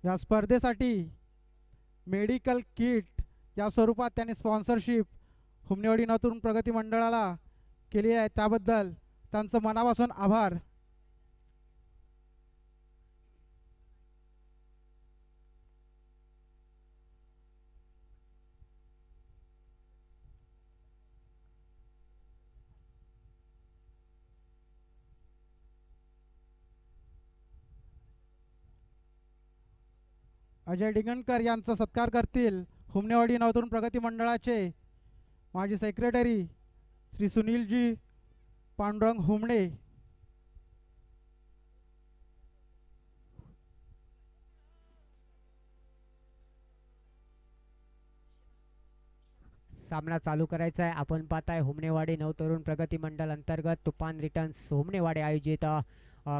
या स्पर्धेसाठी medical kit या स्वरूपात त्यांनी स्पॉन्सरशिप हुमनेवाडी नवतरुण प्रगती मंडळाला केली आहे, त्याबद्दल त्यांचं मनापासून आभार. अजय डिंगणकर यांचा सत्कार करतील हुमनेवाडी नवतरुण प्रगती मंडळाचे माजी सेक्रेटरी श्री सुनीलजी पांडुरंग हुमणे. सामना चालू करायचा आहे. आपण पाहताय हुमनेवाडी नवतरुण प्रगती मंडळ अंतर्गत तुफान रिटर्न्स हुमनेवाडी आयोजित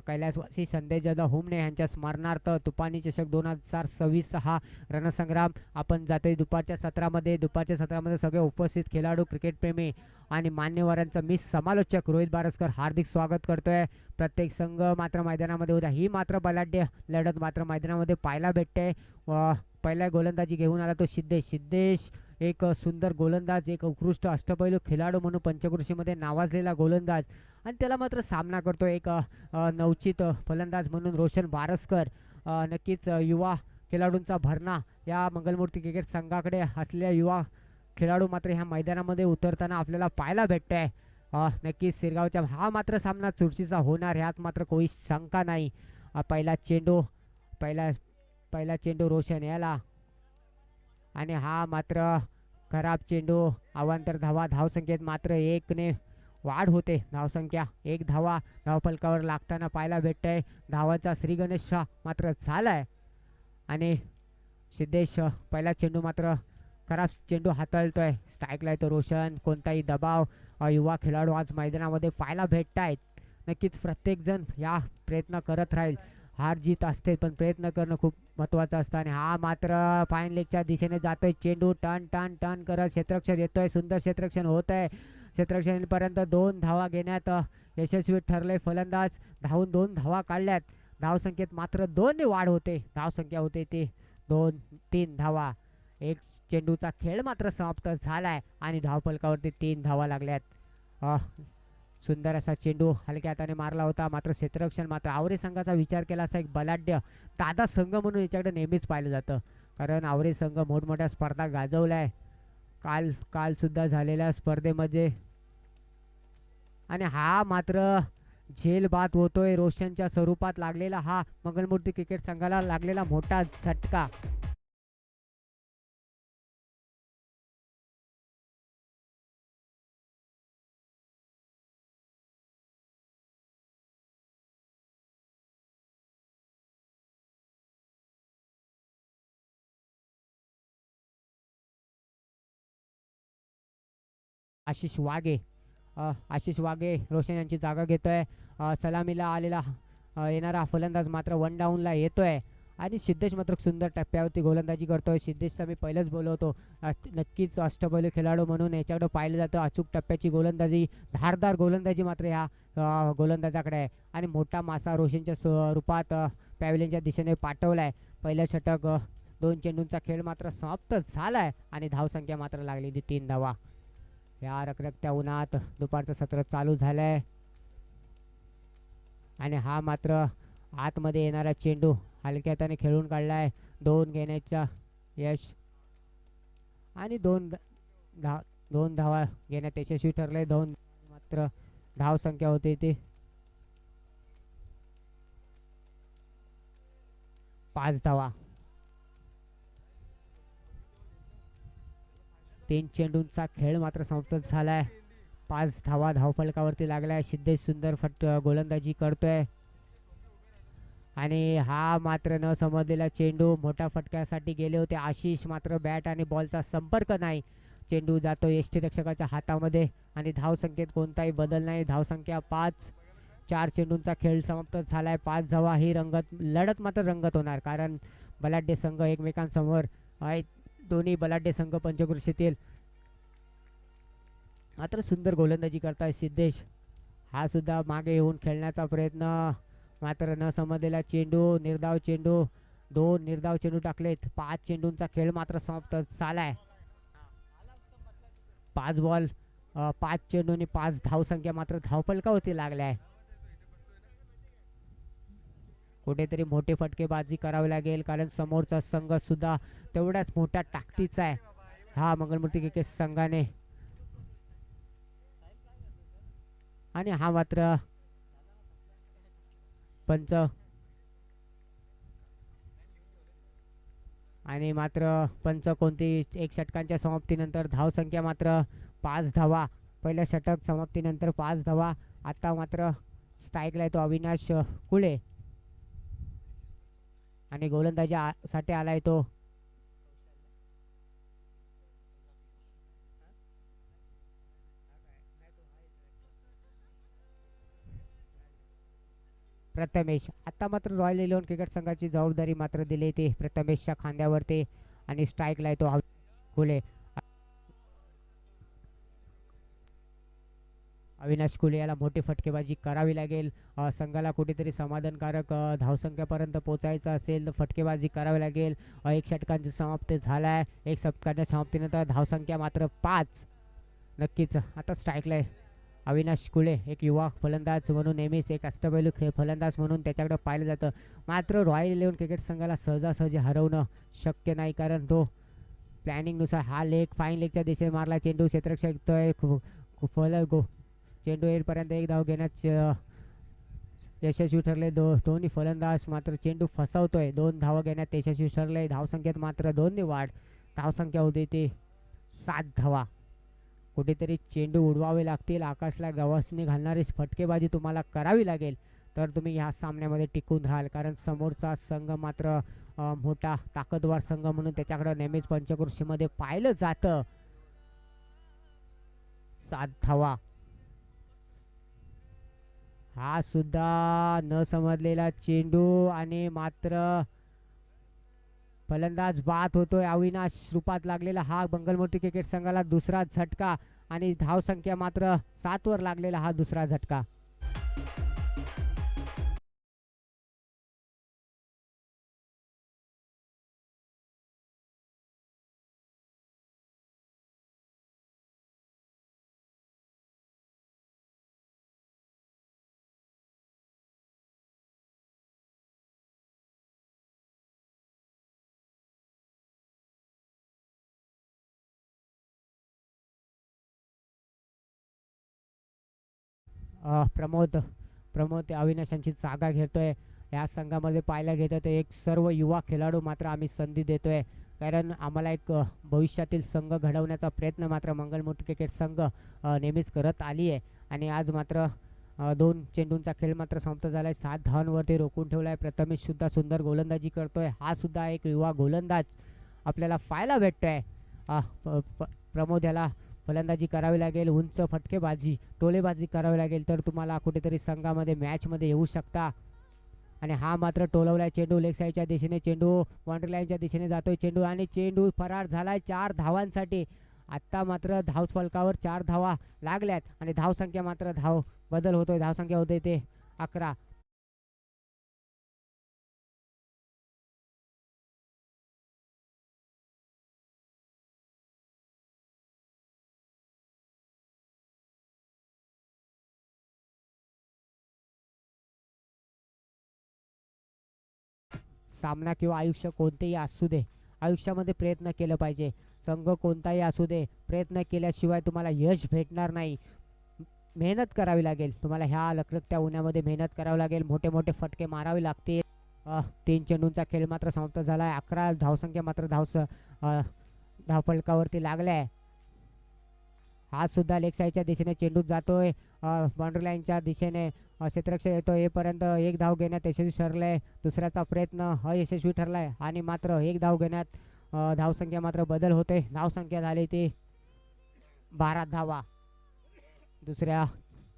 कैलासवासी संदेश जाधव हुमणे यांच्या स्मरणार्थ तुफानी चषक 2026 हा रणसंग्राम आपण जाते दुपारच्या सत्रामध्ये सगळे उपस्थित खेळाडू, क्रिकेटप्रेमी आणि मान्यवरांचं मी समालोचक रोहित बारसकर हार्दिक स्वागत करतोय. प्रत्येक संघ मात्र मैदानामध्ये होता. ही मात्र बलाढ्य लढत मात्र मैदानामध्ये पाहायला भेटते. पहिला गोलंदाजी घेऊन आला तो सिद्धेश एक सुंदर गोलंदाज, एक उत्कृष्ट अष्टपैलू खेळाडू म्हणून पंचक्रोशीमध्ये नावाजलेला गोलंदाज, आणि त्याला मात्र सामना करतो एक नवचित फलंदाज म्हणून रोशन बारसकर. नक्कीच युवा खेळाडूंचा भरणा या मंगलमूर्ती क्रिकेट संघाकडे असलेल्या युवा खेळाडू मात्र ह्या मैदानामध्ये उतरताना आपल्याला पाहायला भेटतंय. नक्कीच सिरगावच्या हा मात्र सामना चुरशीचा होणार, ह्यात मात्र कोणी शंका नाही. पहिला चेंडू रोशन याला, आणि हा मात्र खराब चेंडू. अवांतर धावा, धावसंख्येत मात्र 1 ने वाढ होते. धावसंख्या 1 धावा धावफलकावर लागताना पाहायला भेटतंय. धावांचा श्री गणेश मात्र झालाय, आणि सिद्धेश पहिला चेंडू मात्र खराब चेंडू हाताळतोय. स्ट्राईकला येतो रोशन. कोणताही दबाव युवा खेळाडू आज मैदानामध्ये पाहायला भेटत आहेत. नक्कीच प्रत्येकजण या प्रयत्न करत राहील. हार जीत असते पण प्रयत्न करणं खूप महत्त्वाचं असतं, आणि हा मात्र फाईन लेगच्या दिशेने जातोय चेंडू. टन टन टन करत क्षेत्ररक्षण येतोय. सुंदर क्षेत्ररक्षण होत आहे. क्षेत्ररक्षणापर्यंत 2 धावा घेण्यात यशस्वी ठरले फलंदाज. धावून 2 धावा काढल्यात. धावसंख्येत मात्र 2 ने वाढ होते. धावसंख्या होते ती 2-3 धावा. एक चेंडूचा खेळ मात्र समाप्त झालाय, आणि धावफलकावरती 3 धावा लागल्यात. सुंदर असा चेंडू हलक्या हाताने मारला होता, मात्र क्षेत्ररक्षण मात्र आवरे संघाचा विचार केला असता एक बलाढ्य दादा संघ म्हणून याच्याकडे नेहमीच पाहिलं जातं, कारण आवरे संघ मोठमोठ्या स्पर्धा गाजवलाय काल सुद्धा झालेल्या स्पर्धेमध्ये. आणि हा मात्र झेल बाद होतोय. रोशनच्या स्वरूपात लागलेला हा मंगलमूर्ती क्रिकेट संघाला लागलेला मोठा झटका. आशिष वाघे रोशन यांची जागा घेतोय. सलामीला आलेला येणारा फलंदाज मात्र 1 डाऊनला येतोय, आणि सिद्धेश मात्र सुंदर टप्प्यावरती गोलंदाजी करतोय. सिद्धेशचा मी पहिलेच बोलवतो, नक्कीच अष्टपैलू खेळाडू म्हणून याच्याकडे पाहिलं जातं. अचूक टप्प्याची गोलंदाजी, धारदार गोलंदाजी मात्र ह्या गोलंदाजाकडे आहे, आणि मोठा मासा रोशनच्या स्वरूपात पॅव्हलियनच्या दिशेने पाठवलाय. पहिलं षटक 2 चेंडूंचा खेळ मात्र समाप्त झालाय, आणि धावसंख्या मात्र लागलेली 3 धावा. या रखरखत्या उन्हात दुपारचं सत्र चालू झालंय, आणि हा मात्र आतमध्ये येणारा चेंडू हलक्या हाताने खेळून काढलाय. 2 घेण्याचा यश, आणि 2 धावा घेण्यात यशस्वी ठरले. 2 मात्र धाव संख्या होते ती 5 धावा. 3 चेंडूंचा खेळ मात्र समाप्त झालाय. 5 धावा धावफलकावरती लागलाय. सिद्धेश सुंदर गोलंदाजी करतोय, आणि हा मात्र न समजलेला चेंडू मोठ्या फटक्यासाठी गेले होते आशिष, मात्र बॅट आणि बॉलचा संपर्क नाही. चेंडू जातो यष्टीरक्षकाच्या हातामध्ये, आणि धावसंख्येत कोणताही बदल नाही. धावसंख्या 5. 4 चेंडूंचा खेळ समाप्त झालाय. 5 धावा. ही लढत मात्र रंगत होणार, कारण बलाढ्य संघ एकमेकांसमोर आहेत. दोन्ही बलाढ्य संघ पंचक्रोशीतील. मात्र सुंदर गोलंदाजी करताय सिद्धेश. हा सुद्धा मागे येऊन खेळण्याचा प्रयत्न, मात्र न समजलेला चेंडू, निर्धाव चेंडू. 2 निर्धाव चेंडू टाकलेत. 5 चेंडूंचा खेळ मात्र समाप्त झालाय. 5 बॉल 5 चेंडूंनी 5 धावसंख्या मात्र धावफलकावरती लागल्या आहे. कुठेतरी मोठे फटकेबाजी करावी लागेल, कारण समोरचा संघ सुद्धा तेवढ्याच मोठ्या ताकदीचा आहे हा मंगलमूर्ती क्रिकेट संघाने. आणि हा मात्र पंच आणि मात्र पंच कोणती एक षटकांच्या समाप्तीनंतर धावसंख्या मात्र 5 धावा. पहिल्या षटक समाप्तीनंतर 5 धावा. आता मात्र स्ट्राईकला येतो अविनाश कुळे आणि गोलंदाजीसाठी आलाय तो प्रथमेश. आता मात्र रॉयल इलेव्हन क्रिकेट संघाची जबाबदारी मात्र दिली ती प्रथमेशच्या खांद्यावरती आणि स्ट्राईकला येतो कुले. अविनाश कुले याला मोठी फटकेबाजी करावी लागेल. संघाला कुठेतरी समाधानकारक धावसंख्यापर्यंत पोहोचायचं असेल तर फटकेबाजी करावी लागेल. एक षटकांची समाप्ती झालाय. एक षटकांच्या समाप्तीनंतर धावसंख्या मात्र 5. नक्कीच आता स्ट्राईकला आहे अविनाश कुले. एक युवा फलंदाज म्हणून नेहमीच एक अष्टपैलू फलंदाज म्हणून त्याच्याकडे पाहिलं जातं. मात्र रॉयल इलेव्हन क्रिकेट संघाला सहजासहजी हरवणं शक्य नाही, कारण तो प्लॅनिंगनुसार हा लेग फाईन लेगच्या दिशेने मारला. चेंडू क्षेत्ररक्षक चेंडू येईपर्यंत एक धाव घेण्यात यशस्वी ठरले. दोन्ही फलंदाज मात्र चेंडू फसवतोय. 2 धावा घेण्यात यशस्वी ठरले. धावसंख्येत मात्र 2 ने वाढ. धावसंख्या होती ती 7 धावा. कुठेतरी चेंडू उडवावे लागतील. आकाशला गवसणी घालणारी फटकेबाजी तुम्हाला करावी लागेल तर तुम्ही ह्या सामन्यामध्ये टिकून राहाल, कारण समोरचा संघ मात्र मोठा ताकदवार संघ म्हणून त्याच्याकडे नेहमीच पंचकृषीमध्ये पाहिलं जातं. 7 धावा. हा सुद्धा न समजलेला चेंडू आणि मात्र फलंदाज बाद होतोय. अविनाश रूपात लागलेला हा मंगलमूर्ती क्रिकेट संघाला दुसरा झटका आणि धावसंख्या मात्र 7 वर लागलेला हा दुसरा झटका. प्रमोद अविनाशांची जागा घेतोय या संघामध्ये. पाहायला घेतो तर एक सर्व युवा खेळाडू मात्र आम्ही संधी देतोय, कारण आम्हाला एक भविष्यातील संघ घडवण्याचा प्रयत्न मात्र मंगलमूर्ती क्रिकेट संघ नेहमीच करत आली आहे. आणि आज मात्र 2 चेंडूंचा खेळ मात्र समाप्त झालाय. 7 धावांवरती रोखून ठेवलाय. प्रथमेश सुद्धा सुंदर गोलंदाजी करतोय. हा सुद्धा एक युवा गोलंदाज आपल्याला पाहायला भेटतोय. प्रमोद याला फलंदाजी करावी लागेल. उंच फटकेबाजी टोलेबाजी करावी लागेल तर तुम्हाला कुठेतरी संघामध्ये मॅचमध्ये येऊ शकता. आणि हा मात्र टोलवलाय चेंडू लेग साईडच्या दिशेने. चेंडू बाउंड्री लाईनच्या दिशेने जातोय चेंडू आणि चेंडू फरार झालाय 4 धावांसाठी. आत्ता मात्र धावफलकावर 4 धावा लागल्यात आणि धावसंख्या मात्र बदल होतोय. धावसंख्या होते ते 11. सामना किंवा आयुष्य कोणतेही असू दे, आयुष्यामध्ये प्रयत्न केलं पाहिजे. संघ कोणताही असू दे, प्रयत्न केल्याशिवाय तुम्हाला यश भेटणार नाही. मेहनत करावी लागेल तुम्हाला. ह्या लखलखत्या उन्हामध्ये मेहनत करावी लागेल. मोठे मोठे फटके मारावे लागतील. 3 चेंडूंचा खेळ मात्र समाप्त झालाय. 11 धावसंख्या मात्र धावफलकावरती लागलाय. हा सुद्धा लेग साईडच्या दिशेने चेंडू जातोय. बाउंड्री लाईनच्या दिशेने क्षेत्ररक्षक येतो. येपर्यंत एक धाव घेण्यात यशस्वी ठरलाय. दुसऱ्याचा प्रयत्न अयशस्वी ठरलाय आणि मात्र एक धाव घेण्यात धावसंख्या मात्र बदल होते. धावसंख्या झाली ती 12 धावा. दुसऱ्या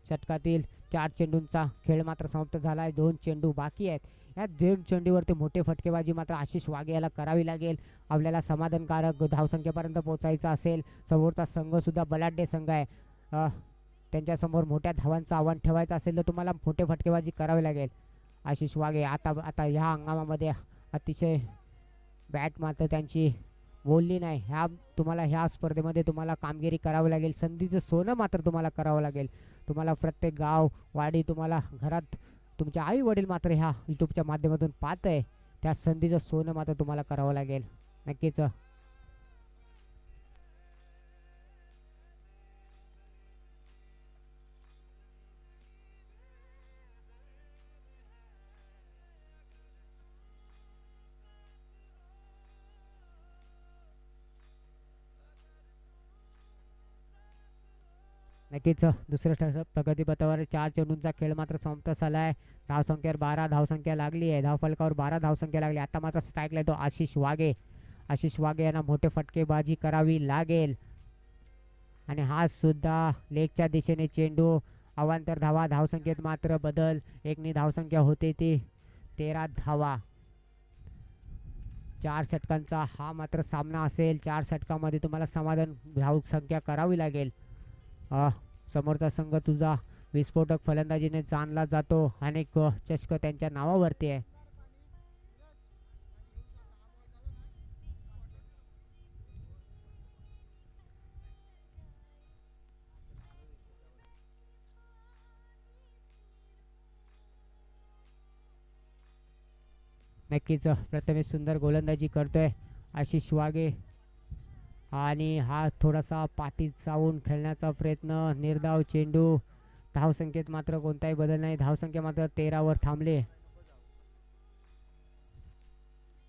षटकातील 4 चेंडूंचा खेळ मात्र समाप्त झालाय. 2 चेंडू बाकी आहेत. या 2 चेंडूवरती मोठे फटकेबाजी मात्र आशिष वाघे याला करावी लागेल. आपल्याला समाधानकारक धावसंख्येपर्यंत पोहोचायचं असेल. समोरचा संघ सुद्धा बलाढ्य संघ आहे. त्यांच्यासमोर मोठ्या धावांचं आव्हान ठेवायचं असेल तर तुम्हाला मोठे फटकेबाजी करावी लागेल. आशिष वाघे आता ह्या हंगामामध्ये अतिशय बॅट मात्र त्यांची बोलली नाही. तुम्हाला ह्या स्पर्धेमध्ये तुम्हाला कामगिरी करावी लागेल. संधीचं सोनं मात्र तुम्हाला करावं लागेल. तुम्हाला प्रत्येक गाव वाडी तुम्हाला घरात तुमचे आई वडील मात्र ह्या यूट्यूबच्या माध्यमातून पाहत आहे. त्या संधीचं सोनं मात्र तुम्हाला करावं लागेल. नक्कीच नक्कीच दुसऱ्या प्रगतीपथावर 4 चेंडूंचा खेळ मात्र संपत आला आहे. धावसंख्येवर 12 धावसंख्या लागली आहे. धावफलकावर 12 धावसंख्या लागली. आता मात्र स्ट्राईकला तो आशिष वाघे. आशिष वाघे यांना मोठे फटकेबाजी करावी लागेल. आणि हा सुद्धा लेगच्या दिशेने चेंडू. अवांतर धावा. धावसंख्येत मात्र बदल. एकनी धावसंख्या होते ती 13 धावा. 4 षटकांचा हा मात्र सामना असेल. 4 षटकामध्ये तुम्हाला समाधान धावसंख्या करावी लागेल. समोरचा संघ तुझा विस्फोटक फलंदाजीने जाणला जातो. अनेक चषक त्यांच्या नावावरती आहे. नक्कीच प्रथमेश सुंदर गोलंदाजी करतोय. आशिष वाघे आणि हा थोडासा पाठीत जाऊन खेळण्याचा प्रयत्न. निर्धाव चेंडू. धावसंख्येत मात्र कोणताही बदल नाही. धावसंख्या मात्र 13 वर थांबले.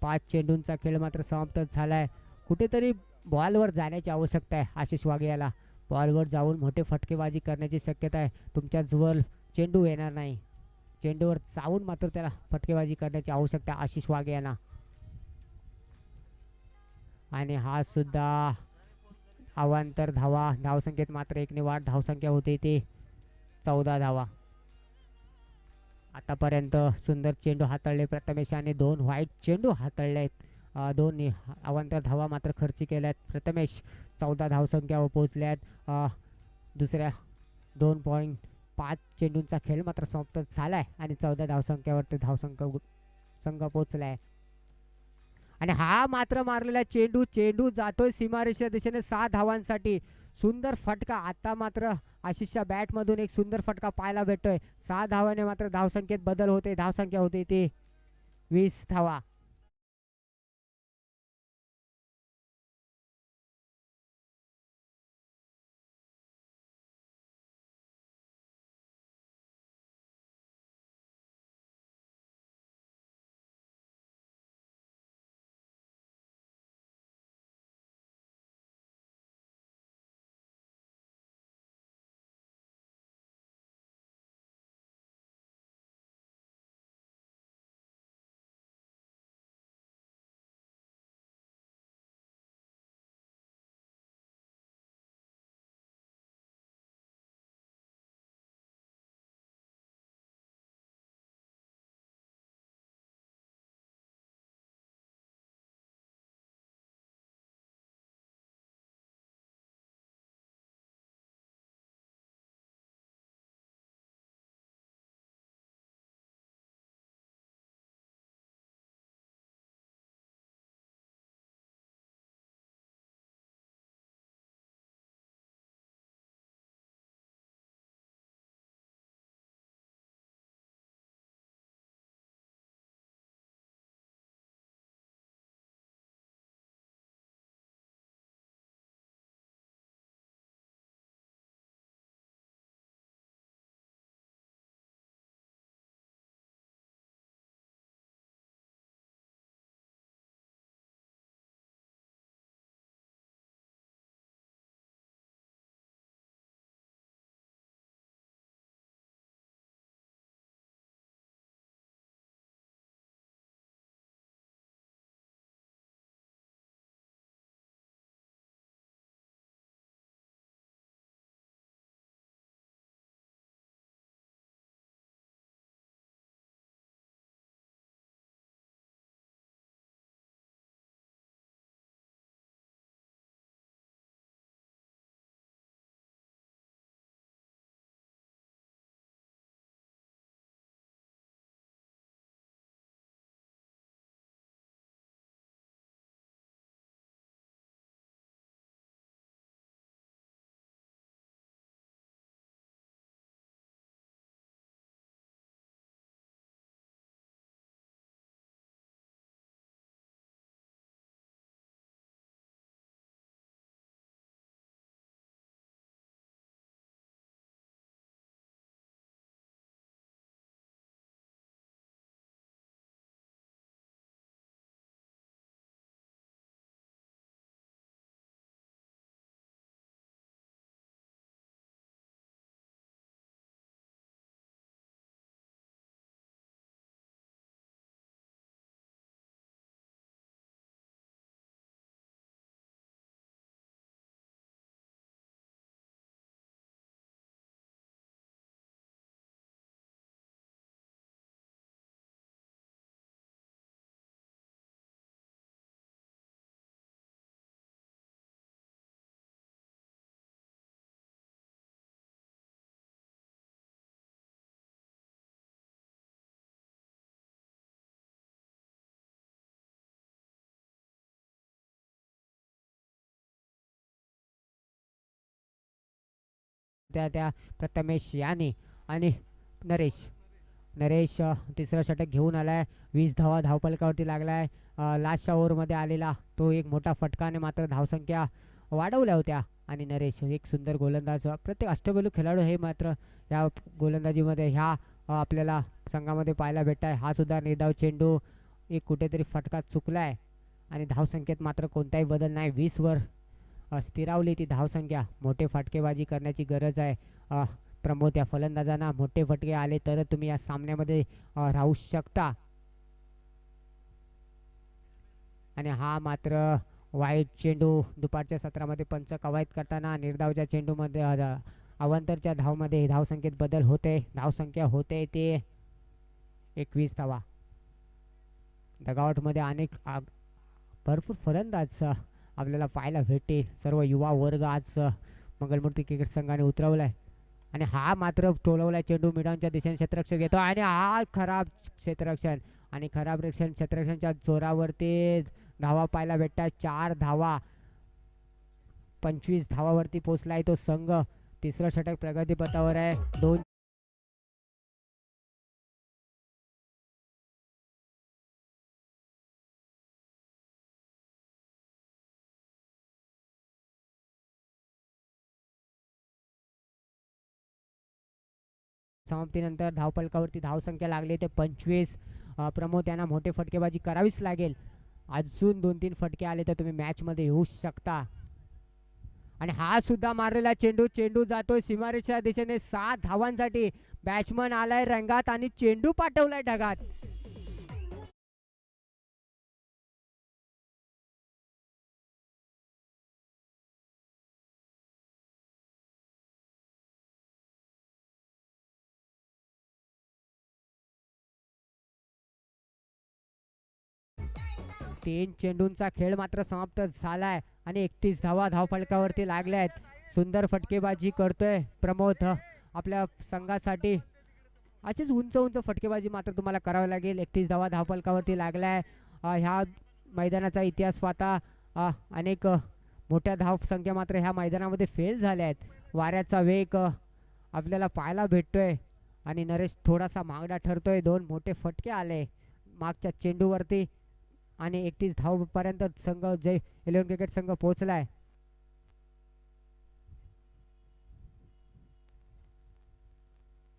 5 चेंडूंचा खेळ मात्र समाप्त झालाय. कुठेतरी बॉलवर जाण्याची आवश्यकता आहे. आशिष वाघे याला बॉलवर जाऊन मोठे फटकेबाजी करण्याची शक्यता आहे. तुमच्या जवळ चेंडू येणार नाही. चेंडूवर जाऊन मात्र त्याला फटकेबाजी करण्याची आवश्यकता आहे आशिष वाघे यांना. आणि हा सुद्धा अवांतर धावा. धावसंख्येत मात्र एकने वाढ. धावसंख्या होते ती 14 धावा. आतापर्यंत सुंदर चेंडू हाताळले प्रथमेशाने. 2 वाईट चेंडू हाताळलेत. 2 अवांतर धावा मात्र खर्च केल्यात. प्रथमेश 14 धावसंख्या पोहोचल्यात. दुसऱ्या 2.5 चेंडूंचा खेळ मात्र समाप्त झालाय आणि 14 धावसंख्यावरती संघ पोहोचलाय. आणि हा मात्र मारलेला चेंडू. चेंडू जातोय सीमारेषेच्या दिशेने 6 धावांसाठी. सुंदर फटका. आता मात्र आशिषच्या बॅट मधून एक सुंदर फटका पाहायला भेटतोय. 6 धावाने मात्र धावसंख्येत बदल होते. धावसंख्या होते ती 20 धावा. होत्या त्या प्रथमेश याने आणि नरेश तिसरं षटक घेऊन आलाय. 20 धावा धावफलकावरती लागलाय. लास्टच्या ओव्हरमध्ये आलेला तो एक मोठा फटकाने मात्र धावसंख्या वाढवल्या होत्या. आणि नरेश एक सुंदर गोलंदाज, प्रत्येक अष्टपैलू खेळाडू हे मात्र या गोलंदाजीमध्ये ह्या आपल्याला संघामध्ये पाहायला भेटत आहे. हा सुद्धा निर्धाव चेंडू एक कुठेतरी फटका चुकलाय आणि धावसंख्येत मात्र कोणताही बदल नाही. 20 वर स्थिरावली ती धावसंख्या. मोठे फटकेबाजी करण्याची गरज आहे. प्रमोद या फलंदाजांना मोठे फटके आले तर तुम्ही या सामन्यामध्ये राहू शकता. आणि हा मात्र वाईट चेंडू दुपारच्या सत्रामध्ये पंच कवायत करताना निर्धावच्या चेंडूमध्ये अवांतरच्या धावमध्ये धावसंख्येत बदल होते. धावसंख्या होते ते 21 धावा. डगआउटमध्ये अनेक भरपूर फलंदाज आपल्याला पाहायला भेटतील. सर्व युवा वर्ग आज मंगलमूर्ती क्रिकेट संघाने उतरवलाय. आणि हा मात्र टोलवलाय चेंडू मिडांच्या दिशेने क्षेत्ररक्षक येतो आणि हा खराब क्षेत्ररक्षण आणि खराब क्षेत्ररक्षणच्या जोरावरती धावा पाहायला भेटतात. 4 धावा 25 धावावरती पोहोचलाय तो संघ. तिसरं षटक प्रगतीपथावर आहे. 2 समाप्तीनंतर धावफलकावरती धावसंख्या लागली ते 25. प्रमोद यांना मोठे फटकेबाजी करावीच लागेल. अजून 2-3 फटके आले तर तुम्ही मॅच मध्ये येऊ शकता. आणि हा सुद्धा मारलेला चेंडू जातोय सीमारेषेच्या दिशेने 7 धावांसाठी. बॅट्समन आलाय रंगात आणि चेंडू पाठवलाय ढगात. तीन चेंडूंचा खेळ मात्र समाप्त झालाय आणि 31 धावा धावफलकावरती लागल्या आहेत. सुंदर फटकेबाजी करतोय प्रमोद आपल्या संघासाठी. अशीच उंच फटकेबाजी मात्र तुम्हाला करावी लागेल. 31 धावा धावफलकावरती लागलाय. ह्या मैदानाचा इतिहास पाहता अनेक मोठ्या धावसंख्या मात्र ह्या मैदानामध्ये फेल झाल्या आहेत. वाऱ्याचा वेग आपल्याला पाहायला भेटतोय आणि नरेश थोडासा मागडा ठरतोय. 2 मोठे फटके आले मागच्या चेंडूवरती आणि 31 धावपर्यंत संघ जय 11 क्रिकेट संघ पोहोचलाय.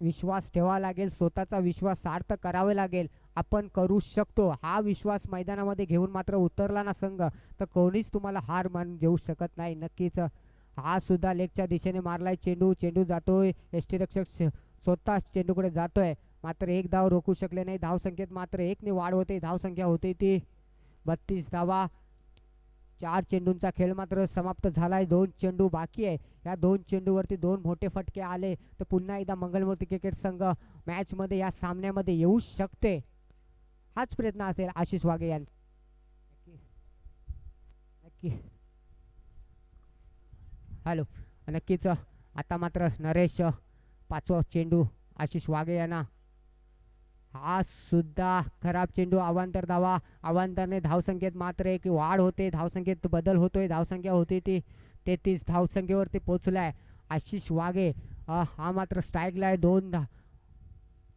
विश्वास ठेवावा लागेल. स्वतःचा विश्वास सार्थ करावे लागेल. आपण करू शकतो हा विश्वास मैदानामध्ये घेऊन मात्र उतरला ना संघ तर कोणीच तुम्हाला हार मान देऊ शकत नाही. नक्कीच हा सुद्धा लेगच्या दिशेने मारलाय चेंडू जातोय. यष्टीरक्षक स्वतः चेंडूकडे जातोय मात्र एक धाव रोखू शकले नाही. धावसंख्येत मात्र 1 ने वाढ होते. धावसंख्या होते ती 32 धावा. 4 चेंडूंचा खेळ मात्र समाप्त झालाय. 2 चेंडू बाकी आहे. या 2 चेंडूवरती 2 मोठे फटके आले तर पुन्हा एकदा मंगलमूर्ती क्रिकेट संघ मॅच मध्ये या सामन्यामध्ये येऊ शकते. हाच प्रयत्न असेल आशिष वाघे यांचा. नक्की हॅलो नक्कीच. आता मात्र नरेश 5वा चेंडू आशिष वाघे यांना. हा सुद्धा खराब चेंडू. अवांतर धावा. अवांतरने धावसंख्येत मात्र एक वाढ होते. धावसंख्येत बदल होतोय. धावसंख्या होती ती 33 धावसंख्येवरती पोहोचलाय आशिष वाघे. हा मात्र स्ट्राईकला आहे. 2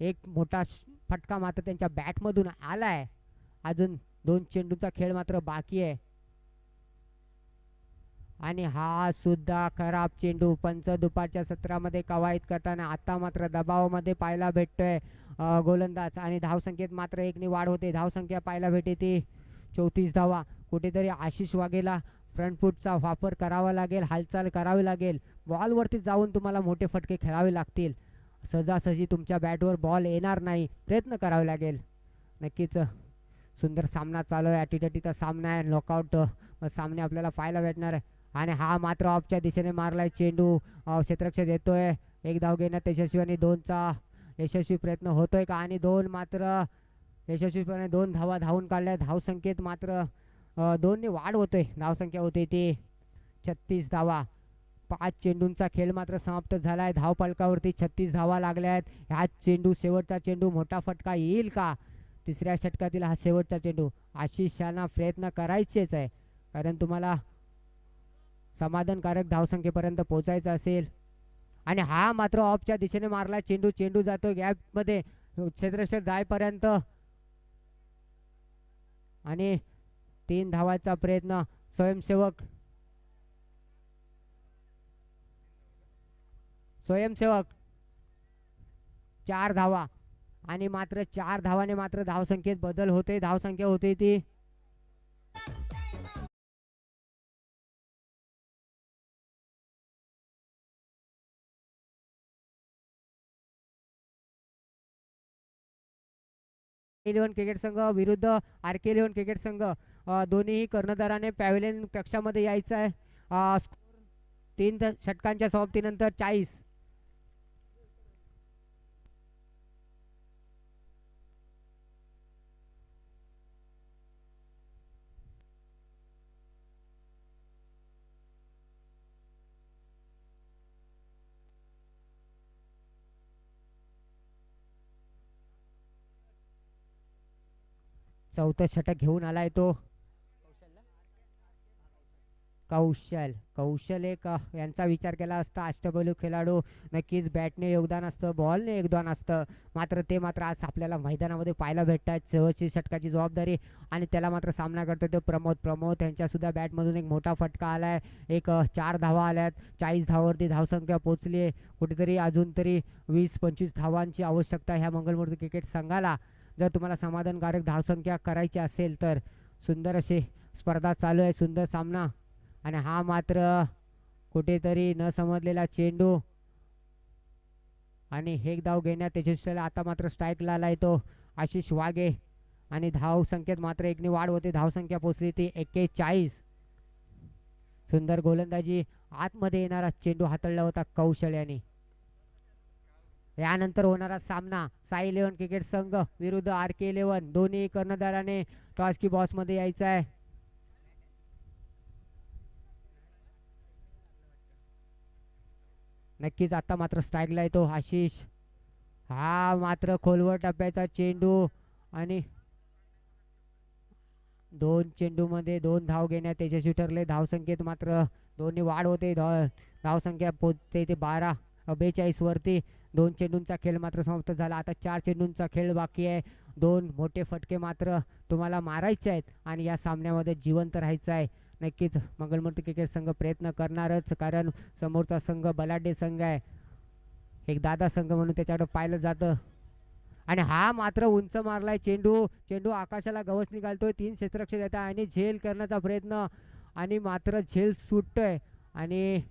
एक मोठा फटका मात्र त्यांच्या बॅटमधून आलाय. अजून 2 चेंडूचा खेळ मात्र बाकी आहे आणि हा सुद्धा खराब चेंडू. पंच दुपारच्या सत्रामध्ये कवायत करताना आता मात्र दबावामध्ये पाहायला भेटतोय गोलंदाज आणि धावसंख्येत मात्र 1 ने वाढ होते. धावसंख्या पाहायला भेटते ती 34 धावा. कुठेतरी आशिष वाघेला फ्रंट फूटचा वापर करावा लागेल. हालचाल करावी लागेल. बॉलवरती जाऊन तुम्हाला मोठे फटके खेळावे लागतील. सहजासहजी तुमच्या बॅटवर बॉल येणार नाही. प्रयत्न करावे लागेल. नक्कीच सुंदर सामना चालू आहे. अटीतटीचा सामना आहे. नॉकआउट सामने आपल्याला पाहायला भेटणार आहे. आणि हा मात्र ऑफच्या दिशेने मारलाय चेंडू. क्षेत्ररक्षक येतोय. 1 धाव घेण्यात यशस्वी आणि 2चा यशस्वी प्रयत्न होतोय का आणि 2 मात्र यशस्वीपणे 2 धावा धावून काढल्या. धावसंख्येत मात्र 2 ने वाढ होतोय. धावसंख्या होते ती 36 धावा. 5 चेंडूंचा खेळ मात्र समाप्त झालाय. धावफलकावरती 36 धावा लागल्या आहेत. ह्या चेंडू शेवटचा चेंडू मोठा फटका येईल का? तिसऱ्या षटकातील हा शेवटचा चेंडू. आशिषांना प्रयत्न करायचेच आहे कारण तुम्हाला समाधानकारक धावसंख्येपर्यंत पोहोचायचं असेल. आणि हा मात्र ऑफच्या दिशेने मारला चेंडू. चेंडू जातो गॅप मध्ये क्षेत्ररक्षक जायपर्यंत आणि 3 धावाचा प्रयत्न. स्वयंसेवक स्वयंसेवक 4 धावा आणि मात्र 4 धावाने मात्र धावसंख्येत बदल होते. धावसंख्या होते ती इलेव्हन क्रिकेट संघ विरुद्ध RK इलेव्हन क्रिकेट संघ. दोन्ही कर्णधाराने पॅव्हलियन कक्षामध्ये यायचं आहे. 3 षटकांच्या समाप्तीनंतर 40. चौथं षटक घेऊन आलाय तो कौशल. कौशल एक यांचा विचार केला असता अष्टपैलू खेळाडू. नक्कीच बॅटने योगदान असतं, बॉलने योगदान असतं, मात्र ते मात्र आज आपल्याला मैदानामध्ये पाहायला भेटतात. शेवटची षटकाची जबाबदारी आणि त्याला मात्र सामना करतो ते प्रमोद यांच्या सुद्धा बॅटमधून एक मोठा फटका आलाय. एक 4 धावा आल्यात. 40 धावावरती धावसंख्या पोहोचली आहे. कुठेतरी अजून तरी 20-25 धावांची आवश्यकता ह्या मंगलमूर्ती क्रिकेट संघाला. जर तुम्हाला समाधानकारक धावसंख्या करायची असेल तर सुंदर अशी स्पर्धा चालू आहे, सुंदर सामना. आणि हा मात्र कुठेतरी न समजलेला चेंडू आणि हे धाव घेण्यात यशस्वी. आता मात्र स्ट्राईकला आलाय तो आशिष वाघे आणि धाव संख्येत मात्र एकने वाढ होते. धावसंख्या पोहोचली ती 41. सुंदर गोलंदाजी. आतमध्ये येणारा चेंडू हाताळला होता कौशल याने. यानंतर होणारा सामना साई इलेव्हन क्रिकेट संघ विरुद्ध RK इलेव्हन. दोन्ही कर्णधाराने टॉस की बॉस मध्ये यायचं आहे. नक्कीच आता मात्र स्ट्राईकला येतो आशिष. हा मात्र खोलवर टप्प्याचा चेंडू आणि 2 चेंडूमध्ये 2 धाव घेण्यात यशस्वी ठरले. धावसंख्येत मात्र दोन्ही वाढ होते. धावसंख्या पोहोचते ते 42 वरती. 2 चेंडूंचा खेळ मात्र समाप्त झाला. आता 4 चेंडूंचा खेळ बाकी आहे. 2 मोठे फटके मात्र तुम्हाला मारायचे आहेत आणि या सामन्यामध्ये जिवंत राहायचं आहे. नक्कीच मंगलमूर्ती क्रिकेट संघ प्रयत्न करणारच, कारण समोरचा संघ बलाढ्य संघ आहे, एक दादा संघ म्हणून त्याच्याकडे पाहिलं जातं. आणि हा मात्र उंच मारलाय चेंडू. चेंडू आकाशाला गवस निघालतोय. 3 क्षेत्ररक्षक येतात आणि झेल करण्याचा प्रयत्न आणि मात्र झेल सुटतोय आणि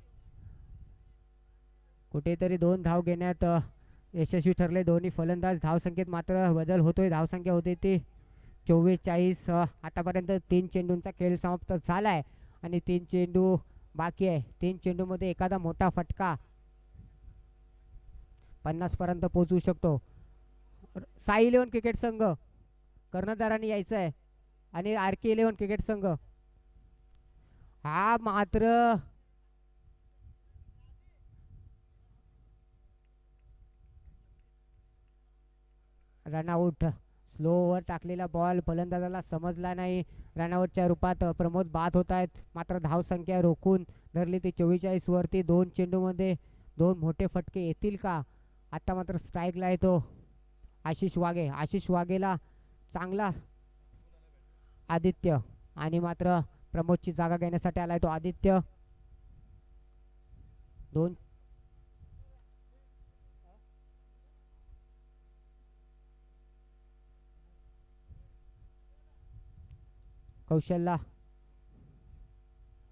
कुठेतरी 2 धाव घेण्यात यशस्वी ठरले दोन्ही फलंदाज. धावसंख्येत मात्र बदल होतोय. धावसंख्या होते ती 44. आतापर्यंत 3 चेंडूंचा खेळ समाप्त झालाय आणि 3 चेंडू बाकी आहे. 3 चेंडूमध्ये एखादा मोठा फटका 50 पर्यंत पोहोचू शकतो. साई इलेव्हन क्रिकेट संघ कर्णधारांनी यायचं आहे आणि RK इलेव्हन क्रिकेट संघ हा मात्र रनआउट. स्लोवर टाकलेला बॉल फलंदाजाला समजला नाही. रनआउटच्या रूपात प्रमोद बाद होत आहेत. मात्र धावसंख्या रोखून धरली ती 44 वरती. 2 चेंडूमध्ये 2 मोठे फटके येतील का? आता मात्र स्ट्राईकला येतो आशिष वाघे. आशिष वाघेला चांगला आदित्य आणि मात्र प्रमोदची जागा घेण्यासाठी आलाय तो आदित्य. 2 कौशलला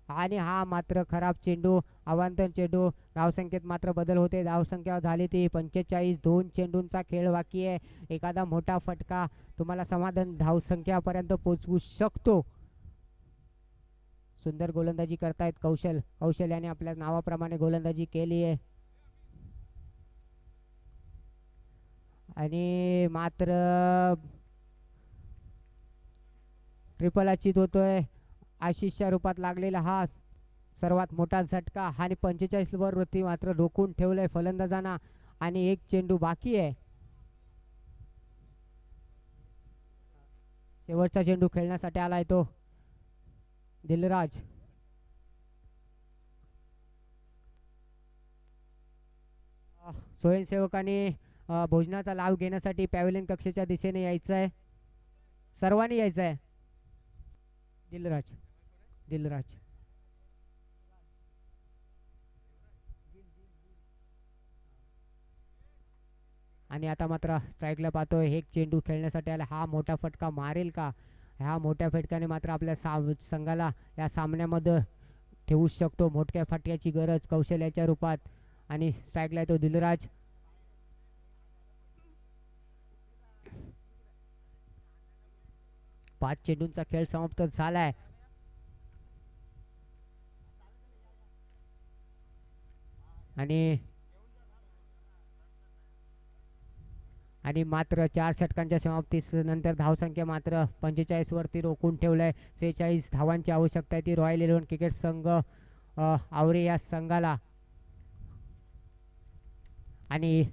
आणि हा मात्र खराब चेंडू, अवांतर चेंडू. धावसंख्येत मात्र बदल होते. धावसंख्या झाली ती 45. 2 चेंडूंचा खेळ बाकी आहे. एखादा मोठा फटका तुम्हाला समाधान धावसंख्यापर्यंत पोहोचवू शकतो. सुंदर गोलंदाजी करतायत कौशल. कौशल याने आपल्या नावाप्रमाणे गोलंदाजी केली आहे आणि मात्र ट्रिपल अचित होतोय. आशिषच्या रूपात लागलेला हा सर्वात मोठा झटका आणि 45 वरती मात्र रोखून ठेवलंय फलंदाजांना आणि 1 चेंडू बाकी आहे. शेवटचा चेंडू खेळण्यासाठी आलाय तो दिलराज. स्वयंसेवकांनी भोजनाचा लाभ घेण्यासाठी पॅव्हलियन कक्षेच्या दिशेने यायचं आहे. सर्वांनी यायचं आहे. दिलराज दिलराज आणि आता मात्र स्ट्राईकला पाहतोय एक चेंडू खेळण्यासाठी आला. हा मोठा फटका मारेल का? ह्या मोठ्या फटक्याने मात्र आपल्या संघाला या सामन्यामध्ये ठेवू शकतो. मोठ्या फटक्याची गरज कौशल्याच्या रूपात. आणि स्ट्राईकला येतो दिलराज. पाच चेंडूंचा खेळ समाप्त झालाय. आणि मात्र 4 षटकांच्या समाप्तीस नंतर धावसंख्या मात्र 45 वरती रोखून ठेवलंय. 46 धावांची आवश्यकता आहे ती रॉयल 11 क्रिकेट संघ आवरे या संघाला. आणि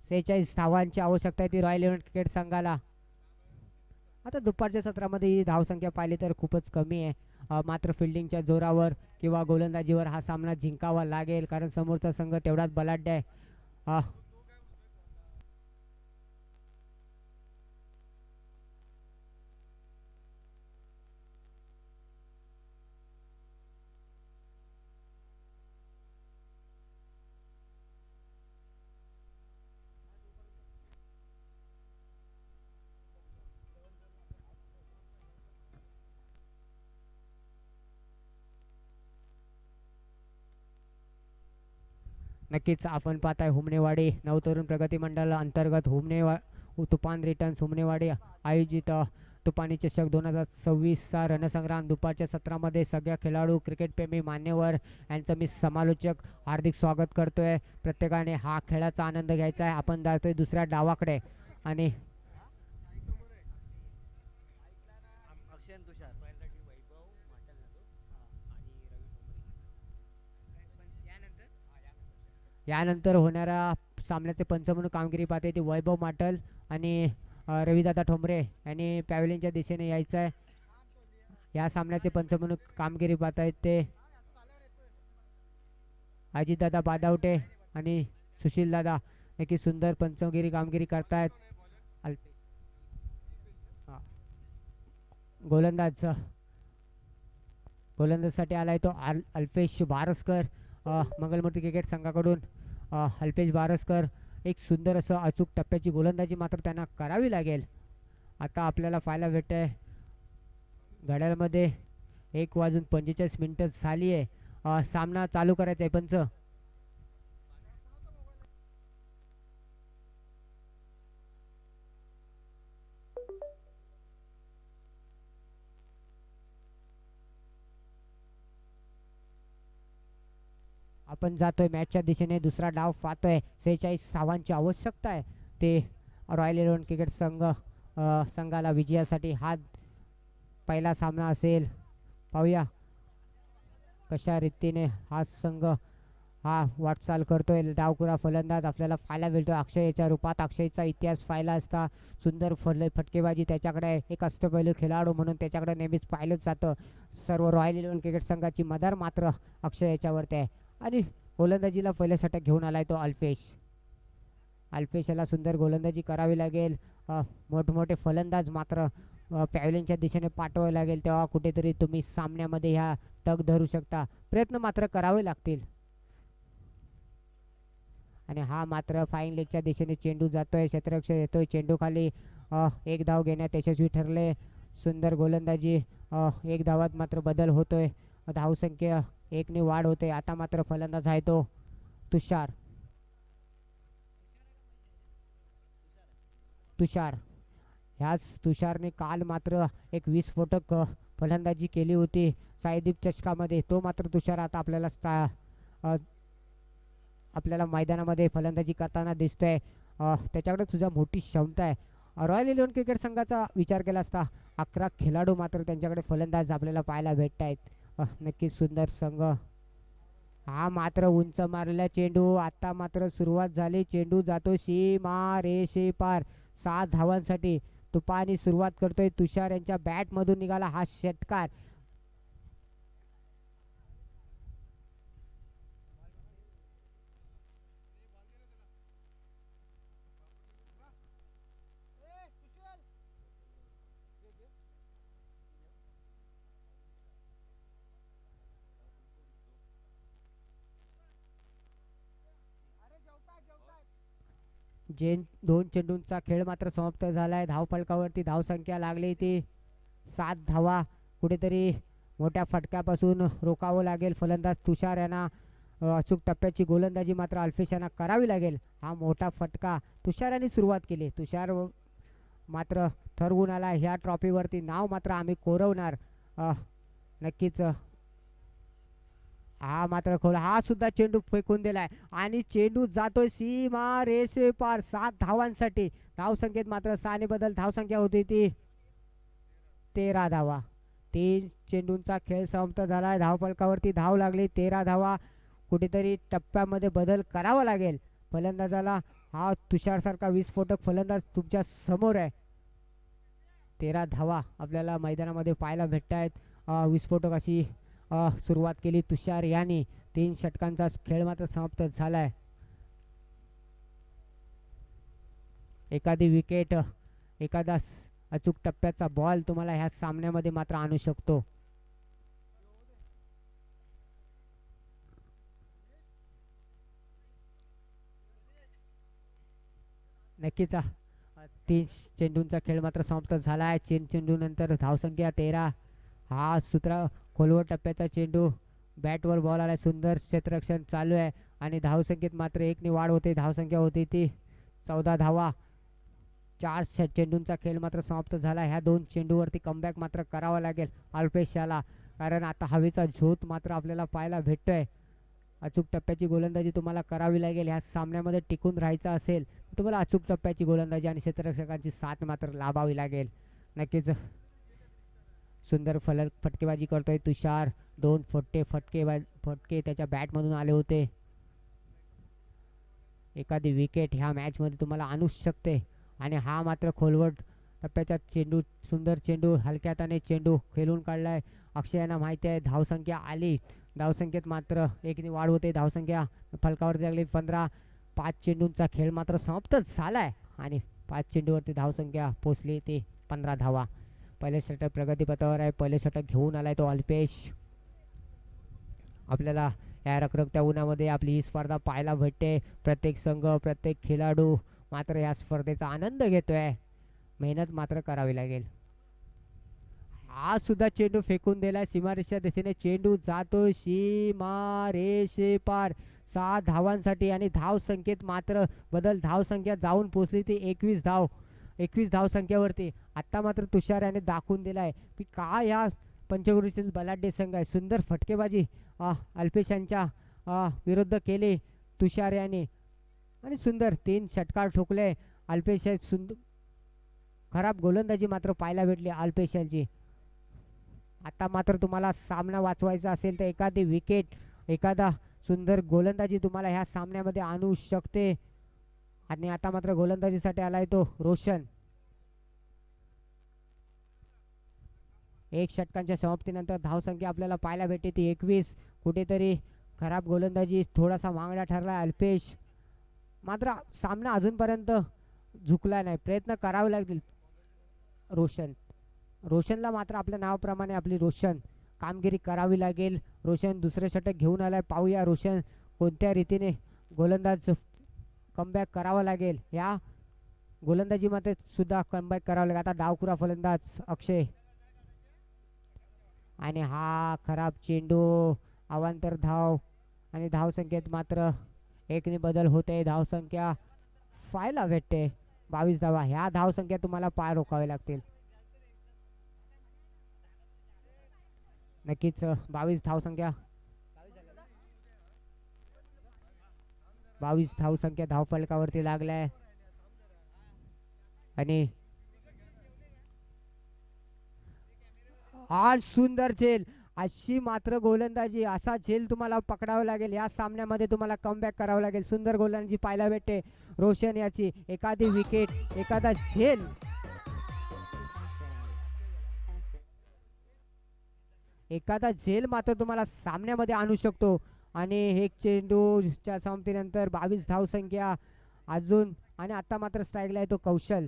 सेहेचाळीस धावांची आवश्यकता आहे ती रॉयल 11 क्रिकेट संघाला. आता दुपारच्या सत्रामध्ये ही धावसंख्या पाहिली तर खूपच कमी आहे. मात्र फिल्डिंगच्या जोरावर किंवा गोलंदाजीवर हा सामना जिंकावा लागेल कारण समोरचा संघ तेवढाच बलाढ्य आहे. नक्कीच आपण पाहताय हुमनेवाडी नवतरुण प्रगती मंडळ अंतर्गत तुफान रिटर्न्स हुमनेवाडी आयोजित तुफानी चषक 2026 चा रणसंग्राम. दुपारच्या सत्रामध्ये सगळ्या खेळाडू क्रिकेटप्रेमी मान्यवर यांचं मी समालोचक हार्दिक स्वागत करतोय. प्रत्येकाने हा खेळाचा आनंद घ्यायचा आहे. आपण जातोय दुसऱ्या डावाकडे आणि यानंतर होणाऱ्या सामन्याचे पंच म्हणून कामगिरी पाहते ती वैभव माटल आणि रविदादा ठोंबरे यांनी पॅव्हलियनच्या दिशेने यायचं आहे. या सामन्याचे पंच म्हणून कामगिरी पाहतायत ते अजितदादा बादावटे आणि सुशील दादा. नक्की सुंदर पंचगिरी कामगिरी करतायत. गोलंदाजसाठी आलाय तो अल्पेश बारसकर मंगलमूर्ती क्रिकेट संघाकडून. अल्पेश बारसकर एक सुंदर असं अचूक टप्प्याची गोलंदाजी मात्र त्यांना करावी लागेल. आता आपल्याला पाहायला भेटतंय घड्याळामध्ये 1:45 झाली आहे. सामना चालू करायचा आहे पंच. आपण जातोय मॅचच्या दिशेने. दुसरा डाव पाहतोय. 46 धावांची आवश्यकता आहे. ते रॉयल इलेव्हन क्रिकेट संघाला विजयासाठी हा पहिला सामना असेल. पाहूया कशा रीतीने हा संघ हा वाटचाल करतोय. डावखुरा फलंदाज आपल्याला पाहायला मिळतोय अक्षयच्या रूपात. अक्षयचा इतिहास पाहिला असता सुंदर फटकेबाजी त्याच्याकडे एक अष्टपैलू खेळाडू म्हणून त्याच्याकडे नेहमीच पाहिलं जातं. सर्व रॉयल इलेव्हन क्रिकेट संघाची मदार मात्र अक्षय याच्यावरती आहे. आणि गोलंदाजीला पहिल्या षटक घेऊन आलाय तो अल्पेश. अल्पेशला सुंदर गोलंदाजी करावी लागेल. मोठमोठे फलंदाज मात्र पॅव्हलियनच्या दिशेने पाठवावे लागेल. तेव्हा कुठेतरी तुम्ही सामन्यामध्ये ह्या तग धरू शकता. प्रयत्न मात्र करावे लागतील. आणि हा मात्र फाईन लेगच्या दिशेने चेंडू जातोय. क्षेत्ररक्षक येतोय. चेंडू खाली एक धाव घेण्यात यशस्वी ठरले. सुंदर गोलंदाजी. एक धावात मात्र बदल होतोय. धावसंख्या 1 ने वाढ होते. आता मात्र फलंदाज आहे तो तुषार. ह्याच तुषारने काल मात्र एक विस्फोटक फलंदाजी केली होती साईदीप चषकामध्ये. तो मात्र तुषार आता आपल्याला मैदानामध्ये फलंदाजी करताना दिसतोय. त्याच्याकडे सुद्धा मोठी क्षमता आहे. रॉयल इलेव्हन क्रिकेट संघाचा विचार केला असता 11 खेळाडू मात्र त्यांच्याकडे फलंदाज आपल्याला पाहायला भेटत आहेत. नक्कीच सुंदर संघ. हा मात्र उंच मारलेला चेंडू. आता मात्र सुरुवात झाली. चेंडू जातो सीमा रेषे पार 7 धावांसाठी. तुफानी सुरुवात करतोय तुषार. यांच्या बॅट मधून निघाला हा षटकार. दोन चेंडूंचा खेळ मात्र समाप्त झालाय. धावफलकावरती धावसंख्या लागली ती 7 धावा. कुठेतरी मोठ्या फटक्यापासून रोखावं लागेल फलंदाज तुषार यांना. अचूक टप्प्याची गोलंदाजी मात्र अल्पेश यांना करावी लागेल. हा मोठा फटका तुषार सुरुवात केली. तुषार मात्र ठरवून आला ह्या ट्रॉफीवरती नाव मात्र आम्ही कोरवणार. नक्कीच हा मात्र खोल. हा सुद्धा चेंडू फेकून दिलाय आणि चेंडू जातोय सीमा रेषे पार 7 धावांसाठी. धावसंख्येत मात्र 6 ने बदल. धावसंख्या होती ती 13 धावा. 3 चेंडूंचा खेळ समाप्त झालाय. धावफलकावरती धाव लागली 13 धावा. कुठेतरी टप्प्यामध्ये बदल करावा लागेल फलंदाजाला. हा तुषार सारखा विस्फोटक फलंदाज तुमच्या समोर आहे. 13 धावा आपल्याला मैदानामध्ये पाहायला भेटत आहेत. विस्फोटक अशी सुरुवात केली तुषार यांनी. 3 षटकांचा खेळ मात्र समाप्त झालाय. एखादी विकेट एखादा अचूक टप्प्याचा बॉल तुम्हाला ह्या सामन्यामध्ये मात्र आणू शकतो. नक्कीच 3 चेंडूंचा खेळ मात्र समाप्त झाला आहे. 3 चेंडू नंतर धावसंख्या 13. हा सूत्र खोलवर टप्प्याचा चेंडू. बॅटवर बॉल आलाय. सुंदर क्षेत्ररक्षण चालू आहे आणि धावसंख्येत मात्र 1 ने वाढ होते. धावसंख्या होती ती 14 धावा. 4 चेंडूंचा खेळ मात्र समाप्त झाला. ह्या 2 चेंडूवरती कमबॅक मात्र करावा लागेल अल्पेश याला. कारण आता हवेचा झोत मात्र आपल्याला पाहायला भेटतोय. अचूक टप्प्याची गोलंदाजी तुम्हाला करावी लागेल. ह्या सामन्यामध्ये टिकून राहायचं असेल तुम्हाला अचूक टप्प्याची गोलंदाजी आणि क्षेत्ररक्षकांची साथ मात्र लाभावी लागेल. नक्कीच सुंदर फटकेबाजी करतोय तुषार. 2 फटके त्याच्या बॅटमधून आले होते. एखादी विकेट ह्या मॅचमध्ये तुम्हाला आणू शकते. आणि हा मात्र खोलवर टप्प्याचा चेंडू. सुंदर चेंडू. हलक्या हाताने चेंडू खेळून काढलाय. अक्षय यांना माहिती आहे धावसंख्या आली. धावसंख्येत मात्र 1 ने वाढ होते. धावसंख्या फलकावरती लागली 15. 5 चेंडूंचा खेळ मात्र समाप्त झालाय आणि 5 चेंडूवरती धावसंख्या पोचली ते 15 धावा. पहिले षटक प्रगतीपथावर आहे. पहिले षटक घेऊन आलाय तो अल्पेश. आपल्याला या रखरखत्या उन्हामध्ये आपली ही स्पर्धा पाहायला भेटते. प्रत्येक संघ प्रत्येक खेळाडू मात्र या स्पर्धेचा आनंद घेतोय. मेहनत मात्र करावी लागेल. हा सुद्धा चेंडू फेकून दिलाय सीमारेषेच्या दिशेने. चेंडू जातोय सीमारेषे पार 6 धावांसाठी आणि धाव संख्येत मात्र बदल. धाव संख्या जाऊन पोहोचली ती 21 धाव संख्येवरती. आता मात्र तुषार याने दाखवून दिलाय की काय या पंचगुरुतील बलाढ्य संघ आहे. सुंदर फटकेबाजी अल्पेश यांच्या विरुद्ध केली तुषार याने आणि सुंदर 3 षटकार ठोकले अल्पेश. सुंदर खराब गोलंदाजी मात्र पाहायला भेटली अल्पेश यांची. आता मात्र तुम्हाला सामना वाचवायचा असेल तर एखादी विकेट एखादा सुंदर गोलंदाजी तुम्हाला ह्या सामन्यामध्ये आणू शकते. आणि आता मात्र गोलंदाजीसाठी आलाय तो रोशन. 1 षटकांच्या समाप्तीनंतर धावसंख्या आपल्याला पाहायला भेटते ती 21. कुठेतरी खराब गोलंदाजी थोडासा मागणा ठरला अल्पेश. मात्र सामना अजूनपर्यंत झुकला नाही. प्रयत्न करावे लागतील रोशनला मात्र आपल्या नावाप्रमाणे आपली रोशन कामगिरी करावी लागेल. रोशन दुसरे षटक घेऊन आलाय. पाहूया रोशन कोणत्या रीतीने गोलंदाज कमबॅक करावा लागेल. या गोलंदाजीमध्ये सुद्धा कमबॅक करावं लागेल. आता डावखुरा फलंदाज अक्षय आणि हा खराब चेंडू अवांतर धाव आणि धावसंख्येत मात्र 1 ने बदल होते. धावसंख्या पाहायला भेटते 22 धावा. ह्या धावसंख्या तुम्हाला पाय रोखावे लागतील. नक्कीच 22 धावसंख्या धावफलकावरती लागलाय आणि आज सुंदर झेल. अशी मात्र गोलंदाजी असा झेल तुम्हाला पकडावा लागेल. या सामन्यामध्ये तुम्हाला कमबॅक करावं लागेल. सुंदर गोलंदाजी पाहायला भेटते रोशन याची. एखादी विकेट एखादा झेल मात्र तुम्हाला सामन्यामध्ये आणू शकतो. आणि एक चेंडूच्या समाप्तीनंतर 22 धावसंख्या अजून. आणि आता मात्र स्ट्राईकला आहे तो कौशल.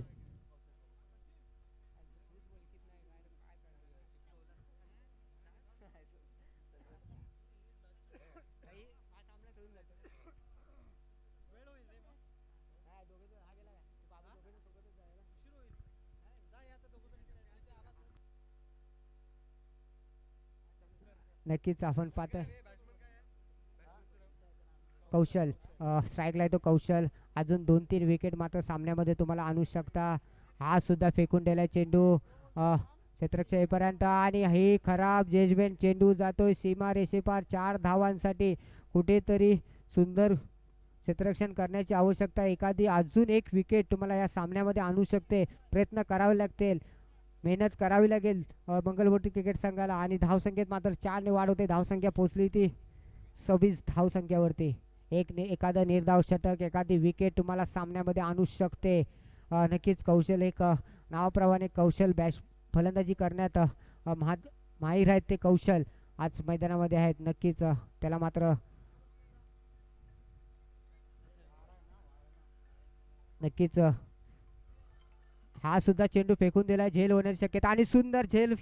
नक्कीच आपण पाहतोय कौशल स्ट्राईकला आहे तो कौशल. अजून 2-3 विकेट मात्र सामन्यामध्ये तुम्हाला आणू शकता. हा सुद्धा फेकून दिलाय चेंडू क्षेत्ररक्षक येईपर्यंत आणि ही खराब जजमेंट. चेंडू जातोय सीमा रेषेपार 4 धावांसाठी. कुठेतरी सुंदर क्षेत्ररक्षण करण्याची आवश्यकता. एखादी अजून 1 विकेट तुम्हाला या सामन्यामध्ये आणू शकते. प्रयत्न करावे लागतील. मेहनत करावी लागेल मंगलमूर्ती क्रिकेट संघाला. आणि धावसंख्येत मात्र 4 ने वाढ होते. धावसंख्या पोहोचली ती 26 धावसंख्यावरती. एखादा निर्धाव षटक एखादी विकेट तुम्हाला सामन्यामध्ये आणू शकते. नक्कीच कौशल एक नावाप्रमाणे कौशल फलंदाजी करण्यात माहीर आहेत ते कौशल आज मैदानामध्ये आहेत. नक्कीच त्याला मात्र नक्कीच हा सुद्धा चेंडू फेकून दिलाय. झेल होण्याची शक्यता आणि सुंदर झेल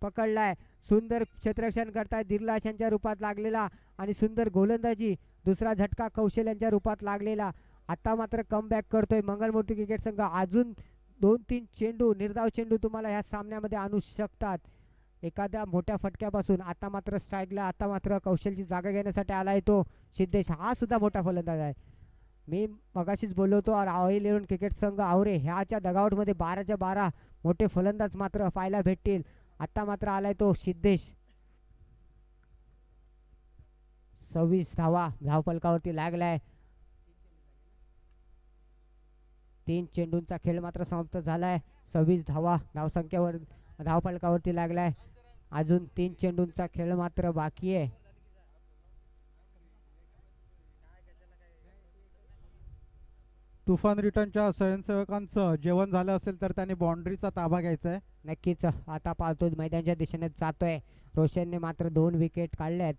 पकडलाय. सुंदर क्षेत्ररक्षण करताय दिर्लाश यांच्या रूपात लागलेला आणि सुंदर गोलंदाजी. दुसरा झटका कौशल यांच्या रूपात लागलेला. आता मात्र कमबॅक करतोय मंगलमूर्ती क्रिकेट संघ. अजून 2-3 चेंडू निर्धाव चेंडू तुम्हाला ह्या सामन्यामध्ये आणू शकतात एखाद्या मोठ्या फटक्यापासून. आता मात्र स्ट्राईकला आता मात्र कौशलची जागा घेण्यासाठी आलाय तो सिद्धेश. हा सुद्धा मोठा फलंदाज आहे. मी मगाशीच बोललो होतो रॉयल 11 क्रिकेट संघ आवरे ह्याच्या डगआउटमध्ये 12च्या 12 मोठे फलंदाज मात्र पाहायला भेटतील. आता मात्र आलाय तो सिद्धेश. 26 धावा धावफलकावरती लागलाय. 3 चेंडूंचा खेळ मात्र समाप्त झालाय. 26 धावा धावसंख्येवर धावफलकावरती लागलाय. अजून 3 चेंडूंचा खेळ मात्र बाकी आहे. तुफान रिटर्नच्या स्वयंसेवकांचं जेवण झालं असेल तर त्यांनी बाउंड्रीचा ताबा घ्यायचा आहे. नक्कीच आता पाहतो मैदानाच्या दिशेने जातोय. रोशनने मात्र 2 विकेट काढल्यात.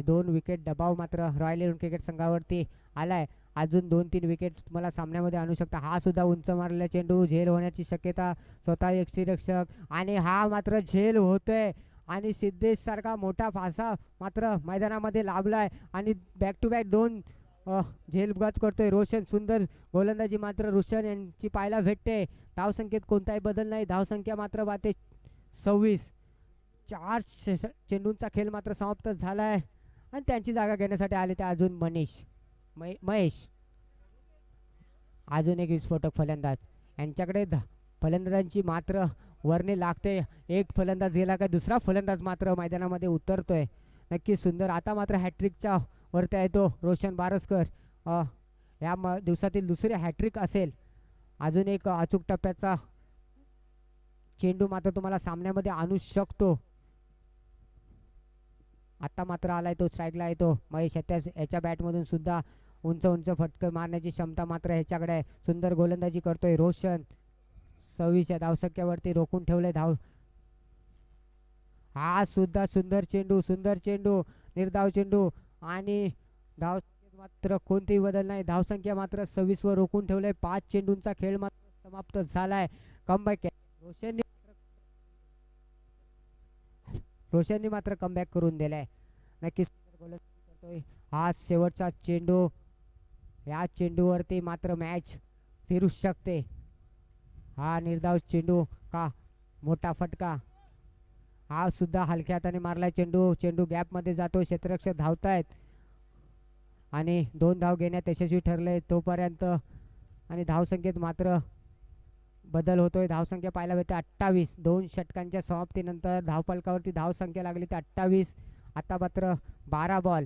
2 विकेट दबाव मात्र रॉयल 11 क्रिकेट संघावरती आलाय. अजून 2-3 विकेट तुम्हाला सामन्यामध्ये आणू शकता. हा सुद्धा उंच मारलेला चेंडू. झेल होण्याची शक्यता स्वतः यष्टीरक्षक आणि हा मात्र झेल होतोय. आणि सिद्धेश सारखा मोठा फासा मात्र मैदानामध्ये लाभलाय आणि बॅक टू बॅक दोन झेलबाद करतोय रोशन. सुंदर गोलंदाजी मात्र रोशन यांची पाहायला भेटते. धावसंख्येत कोणताही बदल नाही, धावसंख्या मात्र बाते 26. 4 चेंडूंचा खेळ मात्र समाप्त झालाय आणि त्यांची जागा घेण्यासाठी आले ते अजून महेश. अजून एक विस्फोटक फलंदाज यांच्याकडे फलंदाजांची मात्र वर्णी लागते. एक फलंदाज गेला काय दुसरा फलंदाज मात्र मैदानामध्ये उतरतोय. नक्कीच सुंदर. आता मात्र हॅट्रिकच्या वरती आहे तो रोशन बारसकर. या दिवसातील दुसरी हॅट्रिक असेल. अजून एक अचूक टप्प्याचा चेंडू मात्र तुम्हाला सामन्यामध्ये आणू शकतो. आता मात्र आलाय तो, स्ट्राईकला येतो महेश. याच्या बॅटमधून सुद्धा उंच उंच फटके मारण्याची क्षमता मात्र ह्याच्याकडे आहे. सुंदर गोलंदाजी करतोय रोशन. 26 या धावसंख्येवरती रोखून ठेवले धाव. हा सुद्धा सुंदर चेंडू निर्धाव चेंडू आणि धाव मात्र कोणतेही बदल नाही. धावसंख्या मात्र 26 वर रोखून ठेवले. 5 चेंडूंचा खेळ मात्र समाप्त झालाय. कमबॅक रोशननी मात्र कमबॅक करून दिलाय. नक्कीच गोलंदाजी करतोय. हा शेवटचा चेंडू. या चेंडूवरती मात्र मॅच फिरू शकते. हा निर्धाव चेंडू का मोठा फटका. हा सुद्धा हलक्या हाताने मारलाय चेंडू गॅप मध्ये जातो. क्षेत्ररक्षक धावतायत आणि 2 धाव घेण्यात यशस्वी ठरले तोपर्यंत. आणि धावसंख्येत मात्र बदल होतोय. धावसंख्या पाहायला भेटते 28. 2 षटकांच्या समाप्तीनंतर धावफलकावरती धावसंख्या लागली ते 28. आता मात्र 12 बॉल.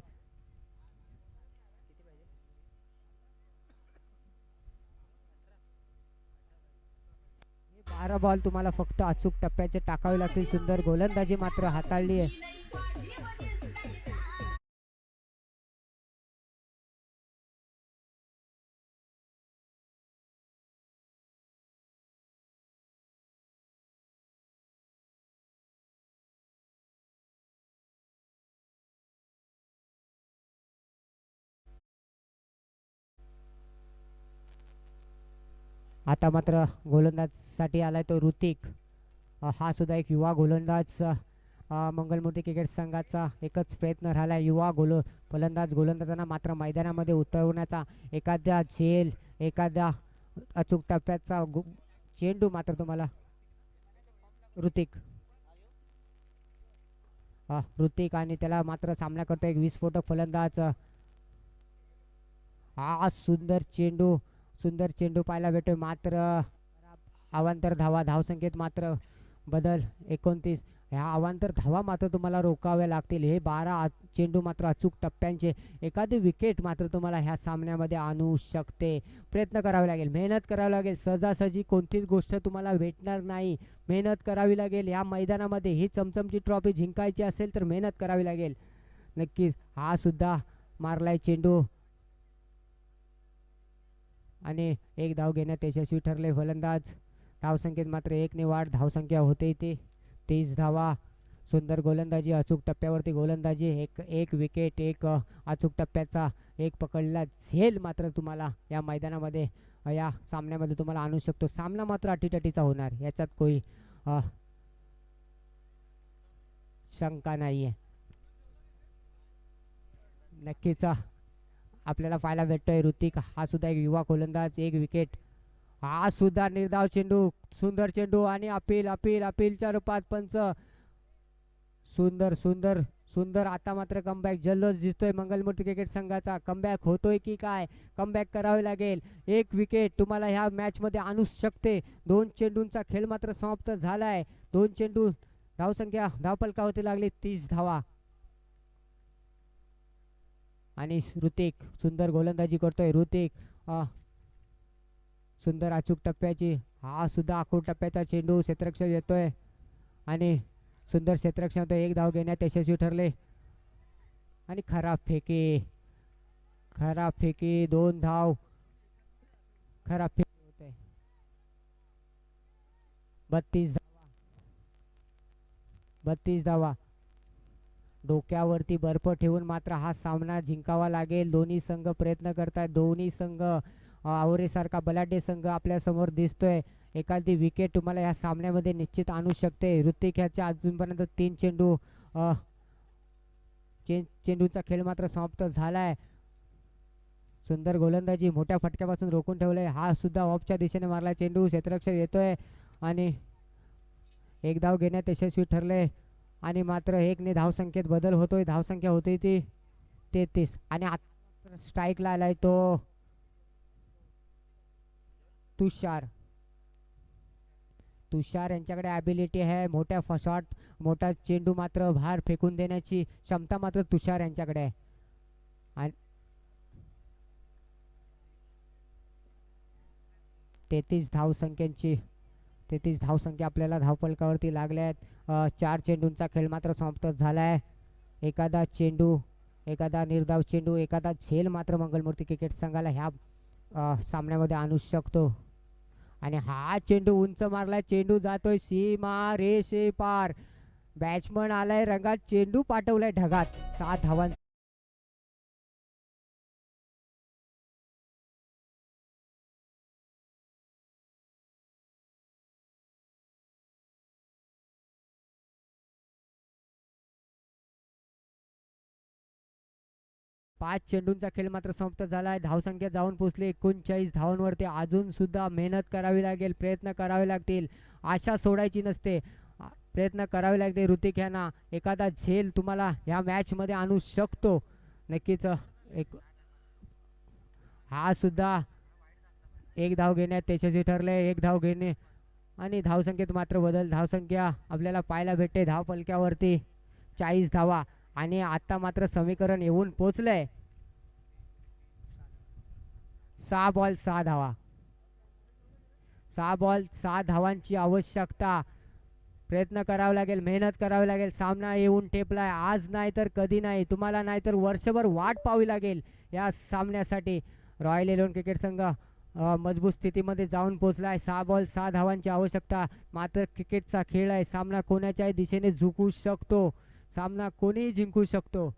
12 बॉल तुम्हाला फक्त अचूक टप्प्याचे टाकावे लागतील. सुंदर गोलंदाजी मात्र हाताळली आहे. आता मात्र गोलंदाजसाठी आलाय तो ऋतिक. हा सुद्धा एक युवा गोलंदाज. मंगलमूर्ती क्रिकेट संघाचा एकच प्रयत्न राहिला. युवा गोलंदाजांना मात्र मैदानामध्ये उतरवण्याचा. एखाद्या एखाद्या अचूक टप्प्याचा चेंडू मात्र तुम्हाला ऋतिक आणि त्याला मात्र सामना करतो एक विस्फोटक फलंदाज. हा सुंदर चेंडू पाहायला भेटतोय. मात्र अवांतर धावा. धावसंख्येत मात्र बदल 29. ह्या अवांतर धावा मात्र तुम्हाला रोखाव्या लागतील. हे 12 चेंडू मात्र अचूक टप्प्यांचे. एखादी विकेट मात्र तुम्हाला ह्या सामन्यामध्ये आणू शकते. प्रयत्न करावे लागेल, मेहनत करावी लागेल. सहजासहजी कोणतीच गोष्ट तुम्हाला भेटणार नाही. मेहनत करावी लागेल. या मैदानामध्ये ही चमचमची ट्रॉफी जिंकायची असेल तर मेहनत करावी लागेल. नक्कीच. हा सुद्धा मारलाय चेंडू आणि एक धाव घेण्यात यशस्वी ठरले फलंदाज. धावसंख्येत मात्र 1 ने वाढ. धावसंख्या होते ते 30 धावा. सुंदर गोलंदाजी, अचूक टप्प्यावरती गोलंदाजी. एक विकेट, एक अचूक टप्प्याचा एक पकडला झेल मात्र तुम्हाला या मैदानामध्ये या सामन्यामध्ये तुम्हाला आणू शकतो. सामना मात्र अटीतटीचा होणार याच्यात काही शंका नाहीये. नक्कीच आपल्याला पाहायला भेटतोय ऋतिक. हा सुद्धा एक युवा गोलंदाज. एक विकेट. हा सुद्धा निर्धाव चेंडू. सुंदर चेंडू आणि अपीलच्या रूपात पंच. सुंदर. आता मात्र कमबॅक जल्लोष दिसतोय मंगलमूर्ती क्रिकेट संघाचा. कमबॅक होतोय की काय? कमबॅक करावे लागेल. एक विकेट तुम्हाला ह्या मॅच मध्ये आणू शकते. 2 चेंडूंचा खेळ मात्र समाप्त झालाय. 2 चेंडू. धावसंख्या धावफलकावरती लागली 30 धावा. आणि ऋतिक सुंदर गोलंदाजी करतोय. सुंदर अचूक टप्प्याची. हा सुद्धा अचूक टप्प्याचा चेंडू. क्षेत्ररक्षक येतोय आणि सुंदर क्षेत्ररक्षण होतोय. एक धाव घेण्यात यशस्वी ठरले आणि खराब फेकी 2 धाव. खराब फेकी होते. 32 धावा. डोक्यावरती बर्फ ठेवून मात्र हा सामना जिंकावा लागेल. दोन्ही संघ प्रयत्न करतात. दोन्ही संघ आवरेसारखा बलाढ्य संघ आपल्या समोर दिसतोय. एखादी विकेट तुम्हाला या सामन्यामध्ये निश्चित आणू शकते. ऋतिक ह्याच्या अजूनपर्यंत 3 चेंडू चेंडूचा खेळ मात्र समाप्त झालाय. सुंदर गोलंदाजी, मोठ्या फटक्यापासून रोखून ठेवलंय. हा सुद्धा ऑफच्या दिशेने मारला चेंडू, क्षेत्ररक्षक येतोय आणि एक धाव घेण्यात यशस्वी ठरले आणि मात्र 1ने धावसंख्येत बदल होतोय. धावसंख्या होती ती 33 आणि आता स्ट्राईकला आलाय तो तुषार. तुषार यांच्याकडे ॲबिलिटी आहे, मोठ्या शॉट, मोठा चेंडू मात्र बाहेर फेकून देण्याची क्षमता मात्र तुषार यांच्याकडे आहे. आणि 33 धावसंख्या आपल्याला धावफलकावरती लागल्या आहेत. 4 चेंडूंचा खेळ मात्र समाप्त झालाय. एखादा चेंडू, एखादा निर्धाव चेंडू, एखादा झेल मात्र मंगलमूर्ती क्रिकेट संघाला ह्या सामन्यामध्ये आणू शकतो. आणि हा चेंडू उंच मारलाय, चेंडू जातोय सीमा रेषे पार. बॅट्समन आलाय रंगात, चेंडू पाठवलाय ढगात. 7 धावां 5 चेंडूंचा खेळ मात्र समाप्त झालाय. धावसंख्या जाऊन पोहोचली 39 धावांवरती. अजून सुद्धा मेहनत करावी लागेल, प्रयत्न करावे लागतील, आशा सोडायची नसते, प्रयत्न करावे लागते. ऋतिक यांना एखादा झेल तुम्हाला ह्या मॅच मध्ये आणू शकतो नक्कीच. हा सुद्धा एक धाव घेण्यात यशस्वी ठरले. एक धाव घेणे आणि धावसंख्येत मात्र बदल. धावसंख्या आपल्याला पाहायला भेटते धाव फलक्यावरती 40 धावा आणि आता मात्र समीकरण येऊन पोचलंय 6 बॉल 6 धावा. 6 बॉल 6 धावांची आवश्यकता. प्रयत्न करावा लागेल, मेहनत करावी लागेल. सामना येऊन ठेपलाय, आज नाही तर कधी नाही. तुम्हाला नाही तर वर्षभर वाट पाहावी लागेल या सामन्यासाठी. रॉयल 11 क्रिकेट संघ मजबूत स्थितीमध्ये जाऊन पोहोचलाय. 6 बॉल 6 धावांची आवश्यकता. मात्र क्रिकेटचा खेळ आहे, सामना कोणाच्याही दिशेने झुकू शकतो, सामना कोणीही जिंकू शकतो.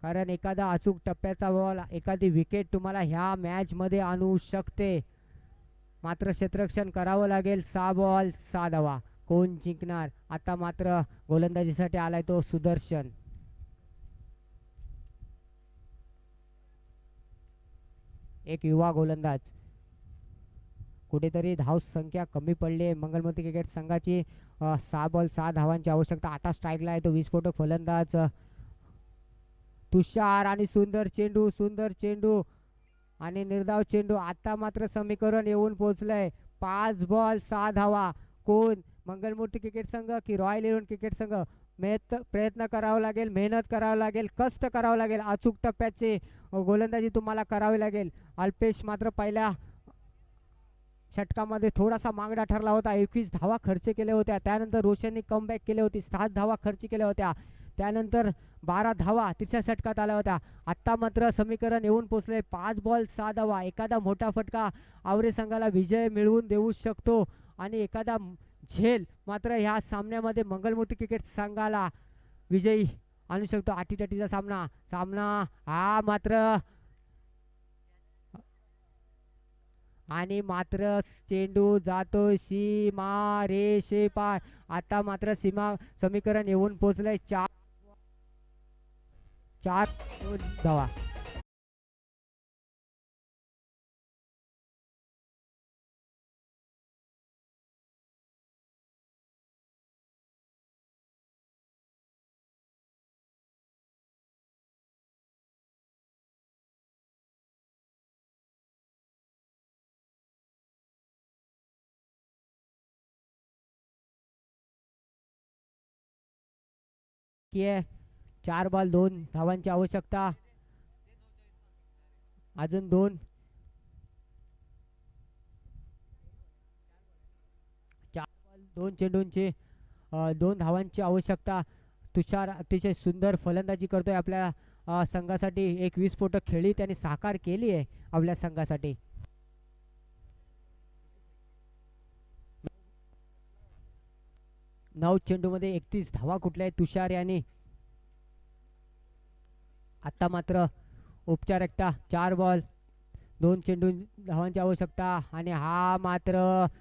कारण एखादा अचूक टप्प्याचा बॉल, एखादी विकेट तुम्हाला ह्या मॅच मध्ये आणू शकते. मात्र क्षेत्ररक्षण करावं लागेल. 6 बॉल 6 धावा. कोण जिंकणार? आता मात्र गोलंदाजीसाठी आलाय तो सुदर्शन. एक युवा गोलंदाज. कुठेतरी धाव संख्या कमी पडली आहे मंगलमूर्ती क्रिकेट संघाची. 6 बॉल 6 धावांची आवश्यकता. आता स्ट्राईकला आहे तो विस्फोटक फलंदाज तुषार आणि सुंदर चेंडू आणि निर्धाव चेंडू. आता मात्र समीकरण येऊन पोहोचलंय 5 बॉल 6 धावा. कोण? मंगलमूर्ती क्रिकेट संघ की रॉयल 11 क्रिकेट संघ? प्रयत्न करावा लागेल, मेहनत करावं लागेल, कष्ट करावं लागेल. अचूक टप्प्याचे गोलंदाजी तुम्हाला करावी लागेल. अल्पेश मात्र पहिल्या षटकामध्ये थोडासा मागडा ठरला होता. 21 धावा खर्च केल्या होत्या. त्यानंतर रोशनने कमबॅक केली होती, 7 धावा खर्च केल्या होत्या. त्यानंतर 12 धावा तिसऱ्या षटकात आल्या होत्या. आत्ता मात्र समीकरण येऊन पोचले 5 बॉल 6 धावा. एखादा मोठा फटका आवरे संघाला विजय मिळवून देऊ शकतो आणि एखादा झेल मात्र ह्या सामन्यामध्ये मंगलमूर्ती क्रिकेट संघाला विजयी आणू शकतो. अटीतटीचा सामना हा मात्र आणि मात्र चेंडू जातो सीमा रेषे पार. आता मात्र समीकरण येऊन पोहोचलंय 4 धावा. की 4 बॉल 2 धावांची आवश्यकता. अजून 2 बॉल 2 चेंडूंची 2 धावांची आवश्यकता. तुषार अतिशय सुंदर फलंदाजी करतोय आपल्या संघासाठी. एक विस्फोटक खेळी त्याने साकार केली आहे आपल्या संघासाठी. 9 चेंडूमध्ये 31 धावा कुठल्या आहेत तुषार याने. आता मात्र उपचारकता 4 बॉल 2 चेंडू धावांची आवश्यकता आणि हा मात्र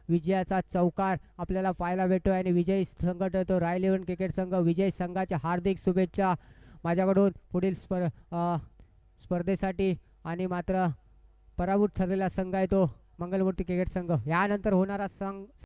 विजयाचा चौकार आपल्याला पाहायला भेटतोय आणि विजयी संघ ठरतो रॉयल इलेव्हन क्रिकेट संघ. विजयी संघाच्या हार्दिक शुभेच्छा माझ्याकडून पुढील स्पर्धेसाठी. आणि मात्र पराभूत ठरलेला संघ आहे तो मंगलमूर्ती क्रिकेट संघ. यानंतर होणारा